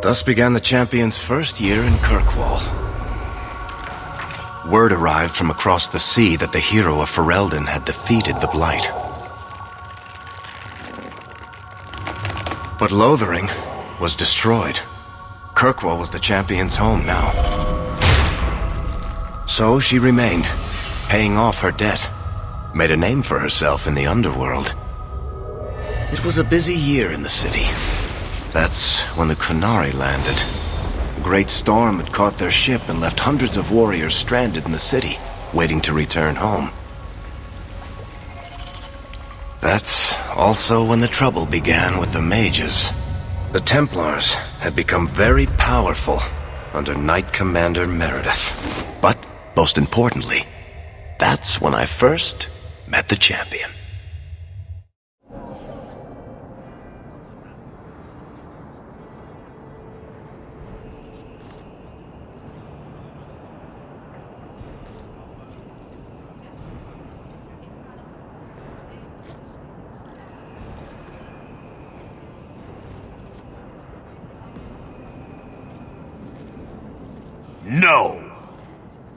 Thus began the champion's first year in Kirkwall. Word arrived from across the sea that the hero of Ferelden had defeated the Blight. But Lothering was destroyed. Kirkwall was the champion's home now. So she remained, paying off her debt, made a name for herself in the underworld. It was a busy year in the city. That's when the Qunari landed. A great storm had caught their ship and left hundreds of warriors stranded in the city, waiting to return home. That's also when the trouble began with the mages. The Templars had become very powerful under Knight Commander Meredith. But, most importantly, that's when I first met the champion. No!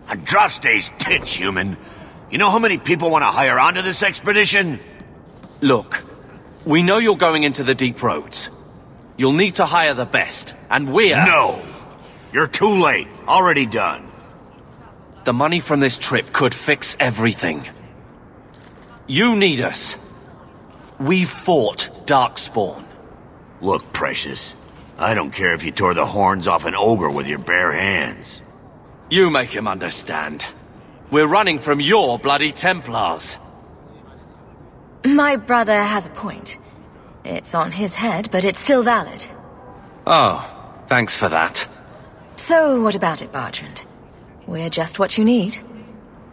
Andraste's tits, human. You know how many people want to hire onto this expedition? Look, we know you're going into the deep roads. You'll need to hire the best, and we're... No! You're too late. Already done. The money from this trip could fix everything. You need us. We've fought Darkspawn. Look, Precious. I don't care if you tore the horns off an ogre with your bare hands. You make him understand. We're running from your bloody Templars. My brother has a point. It's on his head, but it's still valid. Oh, thanks for that. So, what about it, Bertrand? We're just what you need.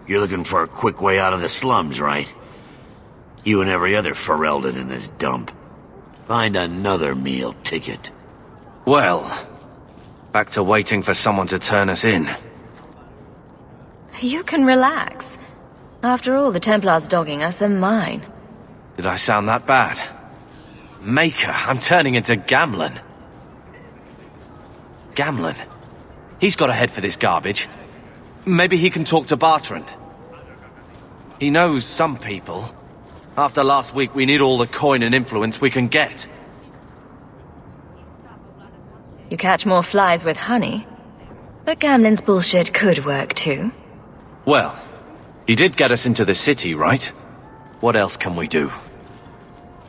You're looking for a quick way out of the slums, right? You and every other Ferelden in this dump. Find another meal ticket. Well, back to waiting for someone to turn us in. You can relax. After all, the Templars dogging us are mine. Did I sound that bad? Maker, I'm turning into Gamlen. Gamlen? He's got a head for this garbage. Maybe he can talk to Bertrand. He knows some people. After last week, we need all the coin and influence we can get. You catch more flies with honey. But Gamlen's bullshit could work too. Well, he did get us into the city, right? What else can we do?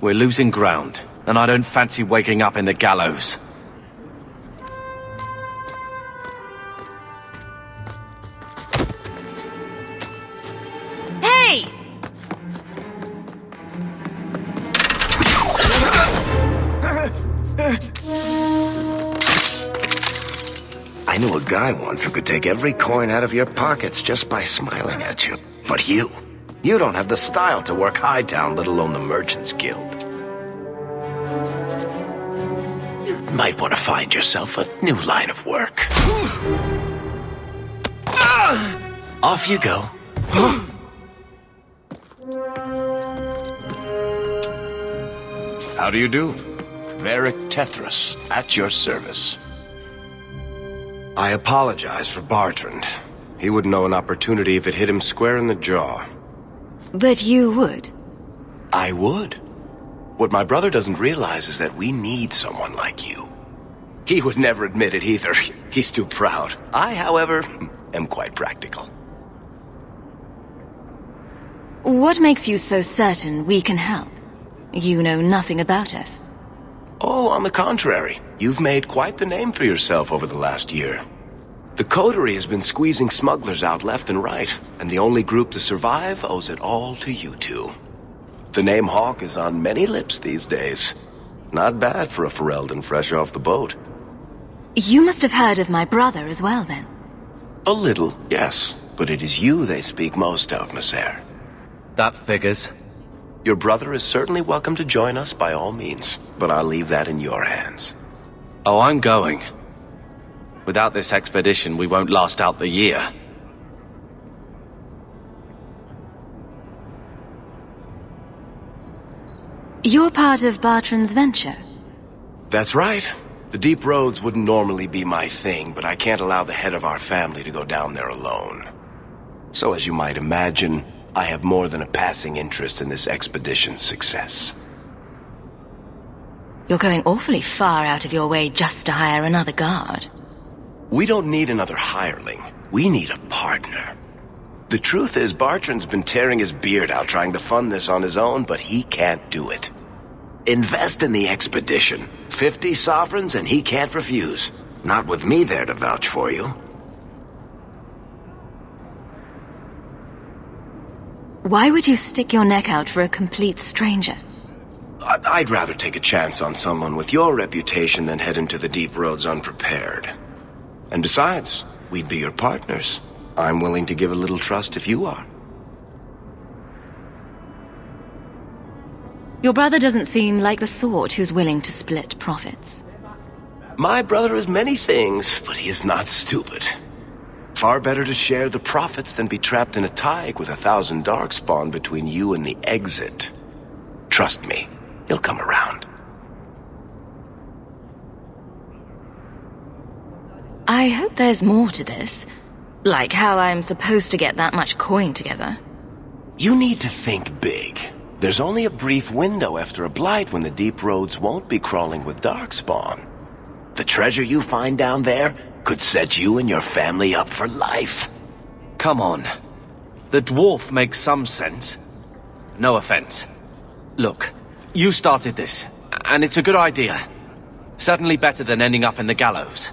We're losing ground, and I don't fancy waking up in the gallows. Hey! I knew a guy once who could take every coin out of your pockets just by smiling at you. But you don't have the style to work Hightown, let alone the Merchants Guild. You might want to find yourself a new line of work. Off you go. How do you do? Varric Tethras, at your service. I apologize for Bertrand. He wouldn't know an opportunity if it hit him square in the jaw. But you would. I would. What my brother doesn't realize is that we need someone like you. He would never admit it either. He's too proud. I, however, am quite practical. What makes you so certain we can help? You know nothing about us. Oh, on the contrary. You've made quite the name for yourself over the last year. The Coterie has been squeezing smugglers out left and right, and the only group to survive owes it all to you two. The name Hawke is on many lips these days. Not bad for a Ferelden fresh off the boat. You must have heard of my brother as well, then. A little, yes, but it is you they speak most of, Messer. That figures. Your brother is certainly welcome to join us by all means, but I'll leave that in your hands. Oh, I'm going. Without this expedition, we won't last out the year. You're part of Bertrand's venture? That's right. The deep roads wouldn't normally be my thing, but I can't allow the head of our family to go down there alone. So as you might imagine, I have more than a passing interest in this expedition's success. You're going awfully far out of your way just to hire another guard. We don't need another hireling. We need a partner. The truth is, Bartrand's been tearing his beard out trying to fund this on his own, but he can't do it. Invest in the expedition. 50 sovereigns and he can't refuse. Not with me there to vouch for you. Why would you stick your neck out for a complete stranger? I'd rather take a chance on someone with your reputation than head into the deep roads unprepared. And besides, we'd be your partners. I'm willing to give a little trust if you are. Your brother doesn't seem like the sort who's willing to split profits. My brother is many things, but he is not stupid. Far better to share the profits than be trapped in a tide with 1,000 darkspawn between you and the exit. Trust me, he'll come around. I hope there's more to this. Like how I'm supposed to get that much coin together. You need to think big. There's only a brief window after a blight when the deep roads won't be crawling with darkspawn. The treasure you find down there could set you and your family up for life. Come on. The dwarf makes some sense. No offense. Look, you started this, and it's a good idea. Certainly better than ending up in the gallows.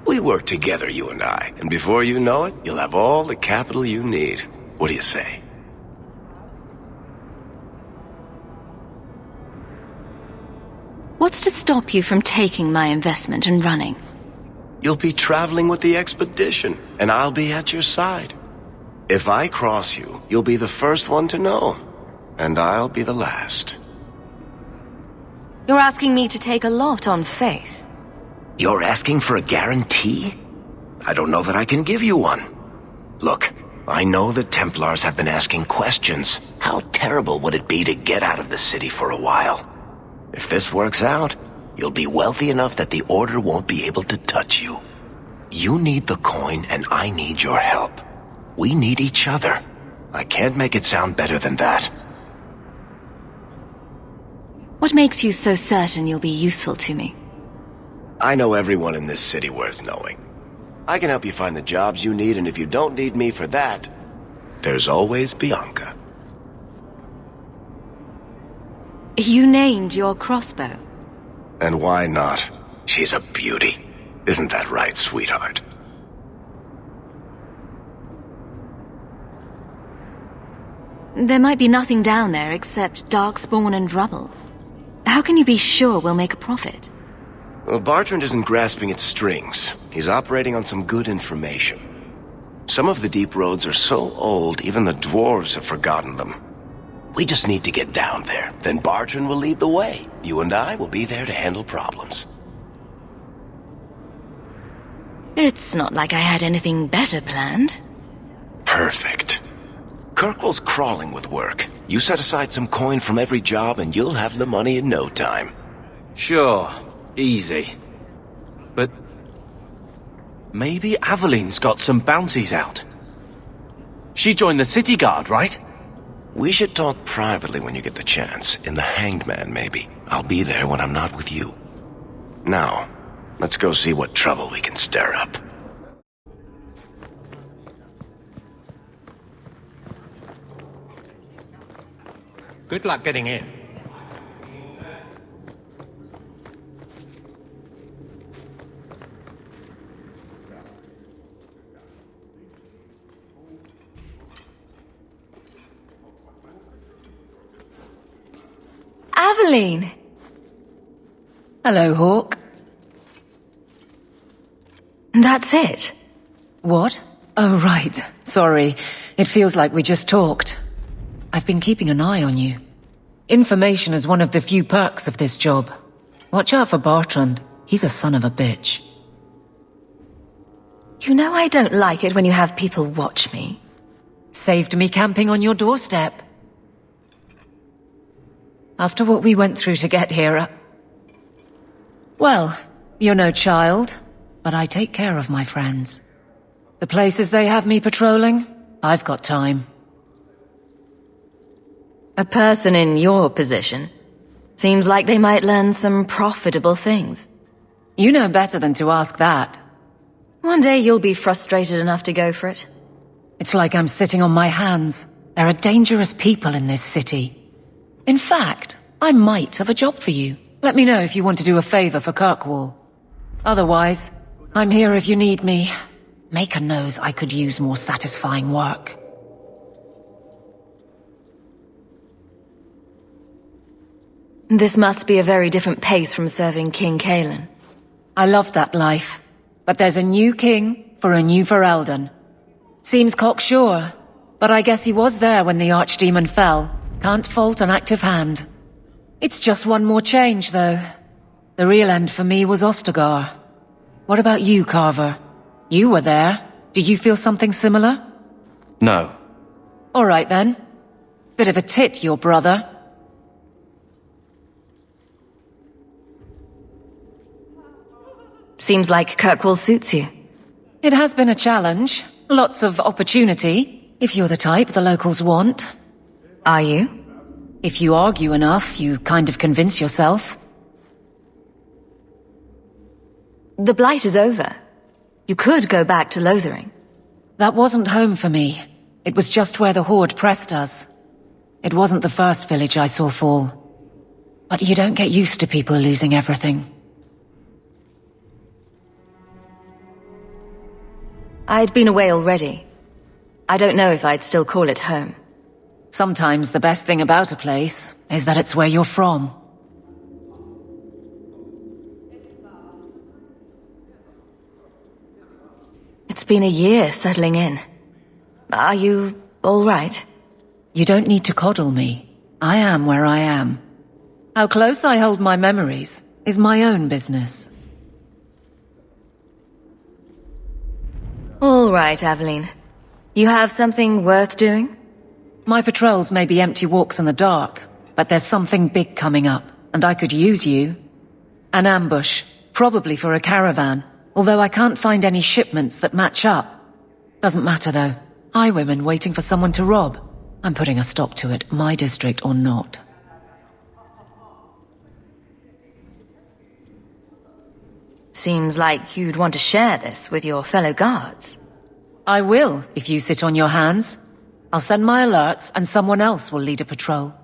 We work together, you and I, and before you know it, you'll have all the capital you need. What do you say? What's to stop you from taking my investment and running? You'll be traveling with the expedition, and I'll be at your side. If I cross you, you'll be the first one to know, and I'll be the last. You're asking me to take a lot on faith. You're asking for a guarantee? I don't know that I can give you one. Look, I know the Templars have been asking questions. How terrible would it be to get out of the city for a while? If this works out, you'll be wealthy enough that the Order won't be able to touch you. You need the coin, and I need your help. We need each other. I can't make it sound better than that. What makes you so certain you'll be useful to me? I know everyone in this city worth knowing. I can help you find the jobs you need, and if you don't need me for that, there's always Bianca. You named your crossbow. And why not? She's a beauty. Isn't that right, sweetheart? There might be nothing down there except darkspawn and rubble. How can you be sure we'll make a profit? Well, Bartrand isn't grasping at strings. He's operating on some good information. Some of the deep roads are so old, even the dwarves have forgotten them. We just need to get down there. Then Bartrand will lead the way. You and I will be there to handle problems. It's not like I had anything better planned. Perfect. Kirkwall's crawling with work. You set aside some coin from every job and you'll have the money in no time. Sure, easy. But maybe Aveline's got some bounties out. She joined the city guard, right? We should talk privately when you get the chance. In the Hanged Man, maybe. I'll be there when I'm not with you. Now, let's go see what trouble we can stir up. Good luck getting in. Aveline! Hello, Hawke. That's it. What? Oh, right. Sorry. It feels like we just talked. I've been keeping an eye on you. Information is one of the few perks of this job. Watch out for Bartrand. He's a son of a bitch. You know I don't like it when you have people watch me. Saved me camping on your doorstep. After what we went through to get here, well, You're no child, but I take care of my friends. The places they have me patrolling, I've got time. A person in your position seems like they might learn some profitable things. You know better than to ask that. One day you'll be frustrated enough to go for it. It's like I'm sitting on my hands. There are dangerous people in this city. In fact, I might have a job for you. Let me know if you want to do a favor for Kirkwall. Otherwise, I'm here if you need me. Maker knows I could use more satisfying work. This must be a very different pace from serving King Kalen. I love that life. But there's a new king for a new Ferelden. Seems cocksure, but I guess he was there when the Archdemon fell. Can't fault an active hand. It's just one more change, though. The real end for me was Ostagar. What about you, Carver? You were there. Do you feel something similar? No. All right, then. Bit of a tit, your brother. Seems like Kirkwall suits you. It has been a challenge. Lots of opportunity, if you're the type the locals want. Are you? If you argue enough, you kind of convince yourself. The Blight is over. You could go back to Lothering. That wasn't home for me. It was just where the Horde pressed us. It wasn't the first village I saw fall. But you don't get used to people losing everything. I'd been away already. I don't know if I'd still call it home. Sometimes the best thing about a place is that it's where you're from. It's been a year settling in. Are you all right? You don't need to coddle me. I am where I am. How close I hold my memories is my own business. All right, Aveline. You have something worth doing? My patrols may be empty walks in the dark, but there's something big coming up, and I could use you. An ambush, probably for a caravan, although I can't find any shipments that match up. Doesn't matter though. Highwaymen waiting for someone to rob. I'm putting a stop to it, my district or not. Seems like you'd want to share this with your fellow guards. I will, if you sit on your hands. I'll send my alerts and someone else will lead a patrol.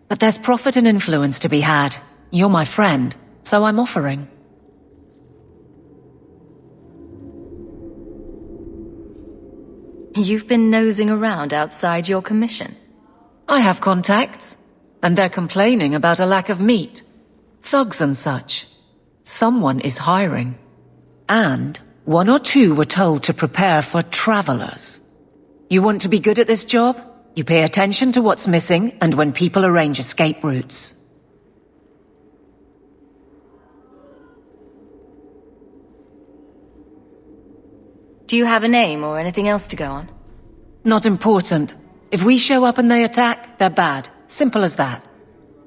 But there's profit and influence to be had. You're my friend, so I'm offering. You've been nosing around outside your commission. I have contacts, and they're complaining about a lack of meat. Thugs and such. Someone is hiring. And one or two were told to prepare for travelers. You want to be good at this job? You pay attention to what's missing and when people arrange escape routes. Do you have a name or anything else to go on? Not important. If we show up and they attack, they're bad. Simple as that.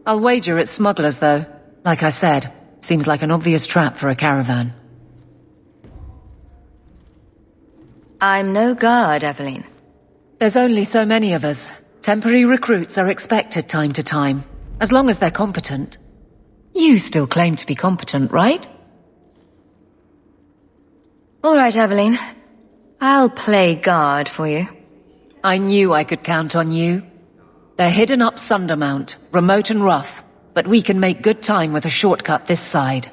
I'll wager it's smugglers, though. Like I said, seems like an obvious trap for a caravan. I'm no guard, Aveline. There's only so many of us. Temporary recruits are expected time to time, as long as they're competent. You still claim to be competent, right? All right, Aveline. I'll play guard for you. I knew I could count on you. They're hidden up Sundermount, remote and rough, but we can make good time with a shortcut this side.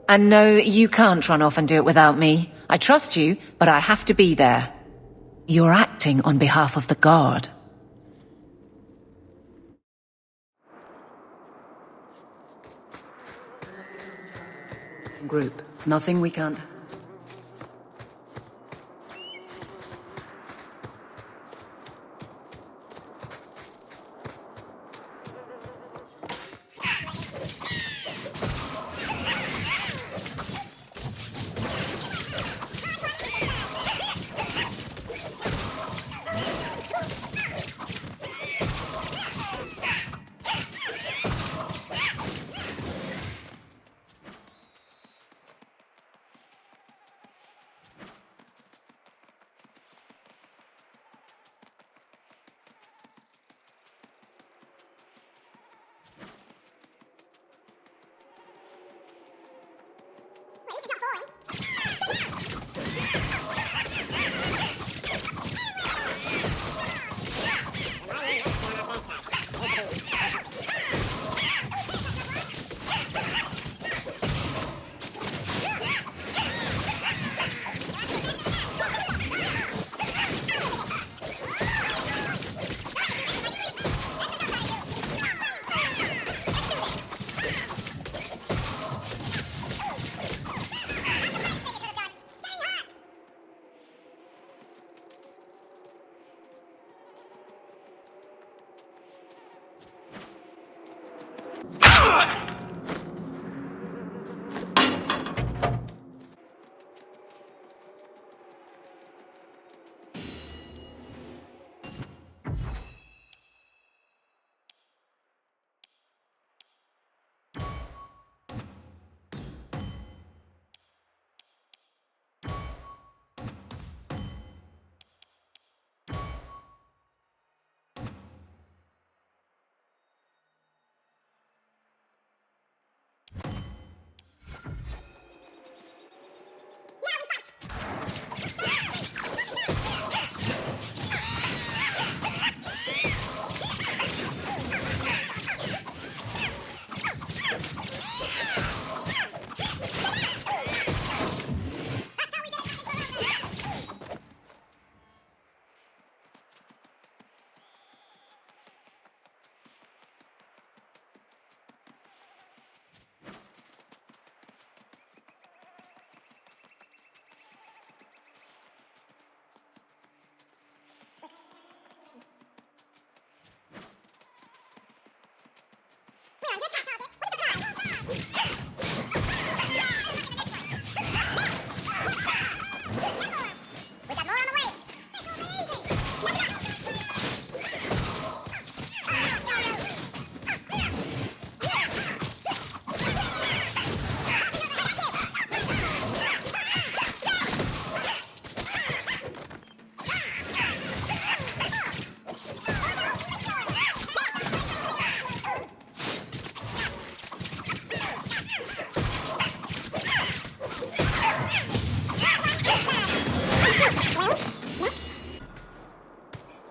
And no, you can't run off and do it without me. I trust you, but I have to be there. You're acting on behalf of the Guard. Group, nothing we can't...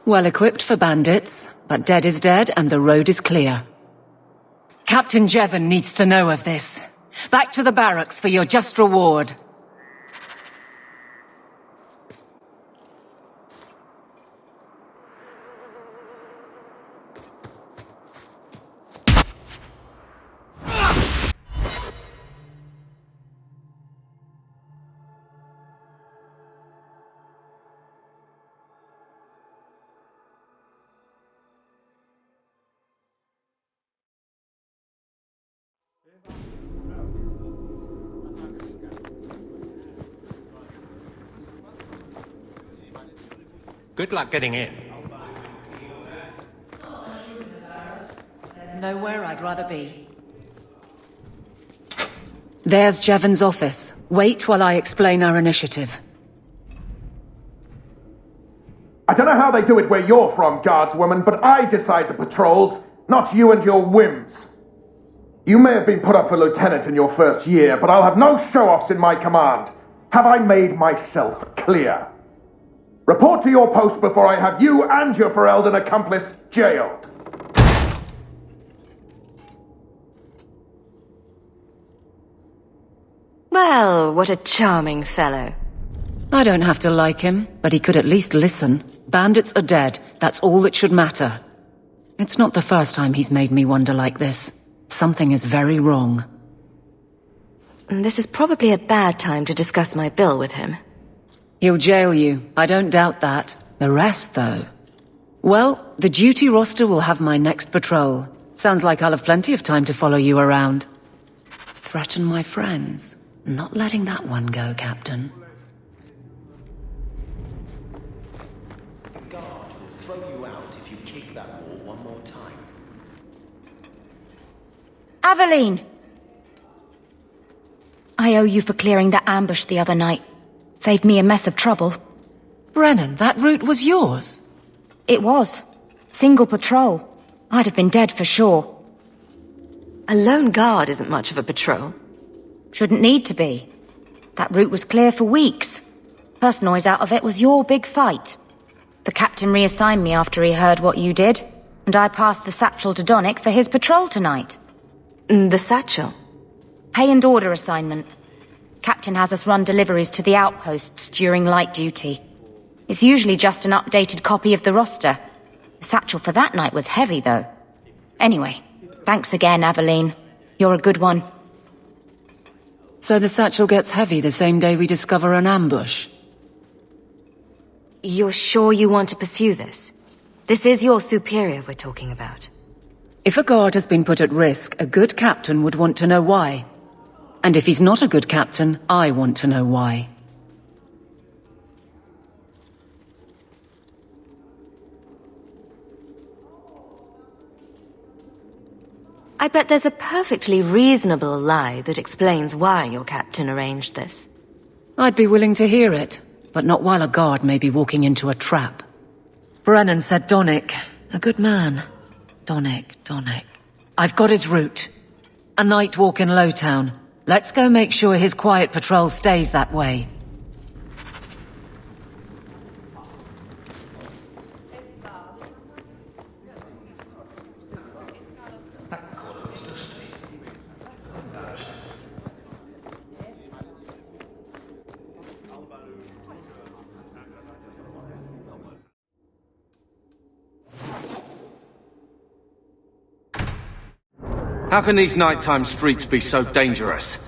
Well equipped for bandits, but dead is dead and the road is clear. Captain Jevon needs to know of this. Back to the barracks for your just reward. Good luck getting in. There's nowhere I'd rather be. There's Jevon's office. Wait while I explain our initiative. I don't know how they do it where you're from, guardswoman, but I decide the patrols, not you and your whims. You may have been put up for lieutenant in your first year, but I'll have no show-offs in my command. Have I made myself clear? Report to your post before I have you and your Ferelden accomplice jailed. Well, what a charming fellow. I don't have to like him, but he could at least listen. Bandits are dead. That's all that should matter. It's not the first time he's made me wonder like this. Something is very wrong. This is probably a bad time to discuss my bill with him. He'll jail you. I don't doubt that. The rest, though. Well, the duty roster will have my next patrol. Sounds like I'll have plenty of time to follow you around. Threaten my friends. Not letting that one go, Captain. The guard will throw you out if you kick that wall one more time. Aveline! I owe you for clearing that ambush the other night. Saved me a mess of trouble. Brennan, that route was yours? It was. Single patrol. I'd have been dead for sure. A lone guard isn't much of a patrol. Shouldn't need to be. That route was clear for weeks. First noise out of it was your big fight. The captain reassigned me after he heard what you did, and I passed the satchel to Donnick for his patrol tonight. The satchel? Pay and order assignments. Captain has us run deliveries to the outposts during light duty. It's usually just an updated copy of the roster. The satchel for that night was heavy, though. Anyway, thanks again, Aveline. You're a good one. So the satchel gets heavy the same day we discover an ambush? You're sure you want to pursue this? This is your superior we're talking about. If a guard has been put at risk, a good captain would want to know why. And if he's not a good captain, I want to know why. I bet there's a perfectly reasonable lie that explains why your captain arranged this. I'd be willing to hear it, but not while a guard may be walking into a trap. Brennan said Donnick. A good man. Donnick. I've got his route. A night walk in Lowtown. Let's go make sure his quiet patrol stays that way. How can these nighttime streets be so dangerous?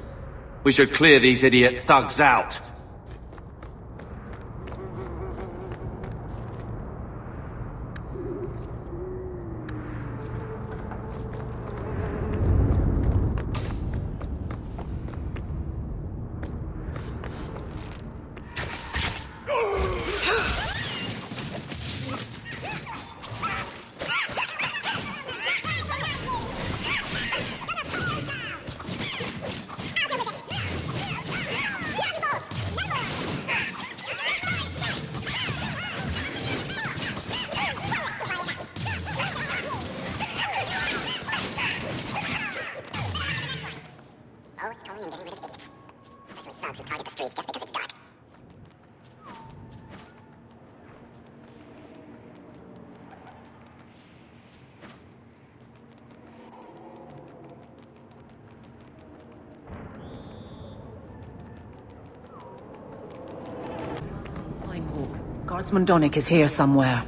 We should clear these idiot thugs out. Guardsman Donnick is here somewhere.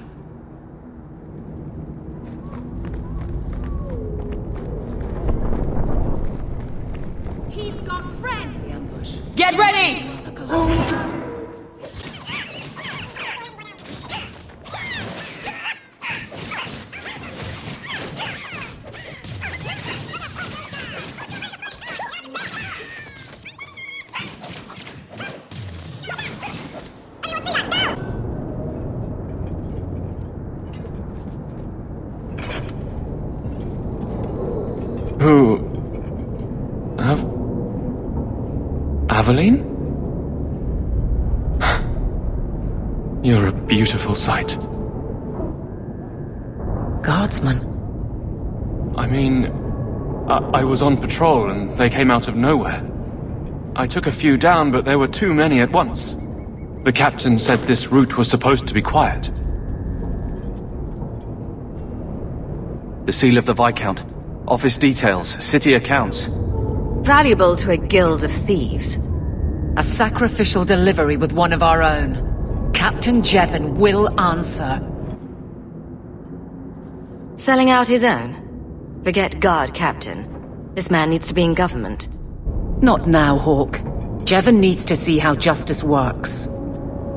He's got friends! Get ready! Who... Aveline? You're a beautiful sight. Guardsman? I mean... I was on patrol and they came out of nowhere. I took a few down, but there were too many at once. The captain said this route was supposed to be quiet. The seal of the Viscount. Office details, city accounts. Valuable to a guild of thieves. A sacrificial delivery with one of our own. Captain Jevon will answer. Selling out his own? Forget guard captain. This man needs to be in government. Not now, Hawke. Jevon needs to see how justice works.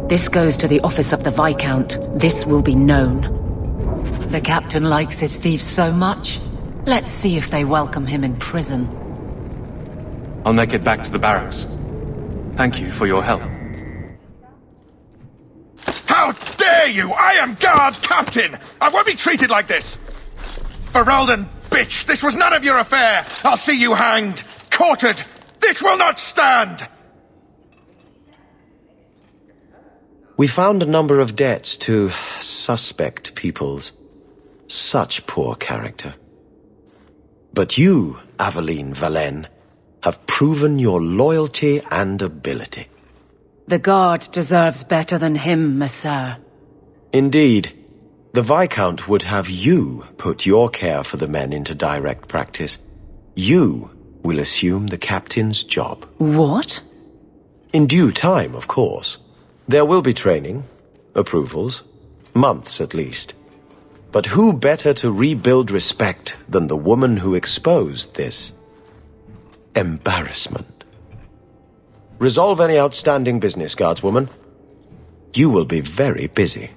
This goes to the office of the Viscount. This will be known. The captain likes his thieves so much. Let's see if they welcome him in prison. I'll make it back to the barracks. Thank you for your help. How dare you! I am guard captain! I won't be treated like this! Ferelden, bitch! This was none of your affair! I'll see you hanged! Quartered! This will not stand! We found a number of debts to suspect peoples. Such poor character. But you, Aveline Valenne, have proven your loyalty and ability. The guard deserves better than him, Messire. Indeed. The Viscount would have you put your care for the men into direct practice. You will assume the captain's job. What? In due time, of course. There will be training, approvals, months at least. But who better to rebuild respect than the woman who exposed this embarrassment? Resolve any outstanding business, guardswoman. You will be very busy.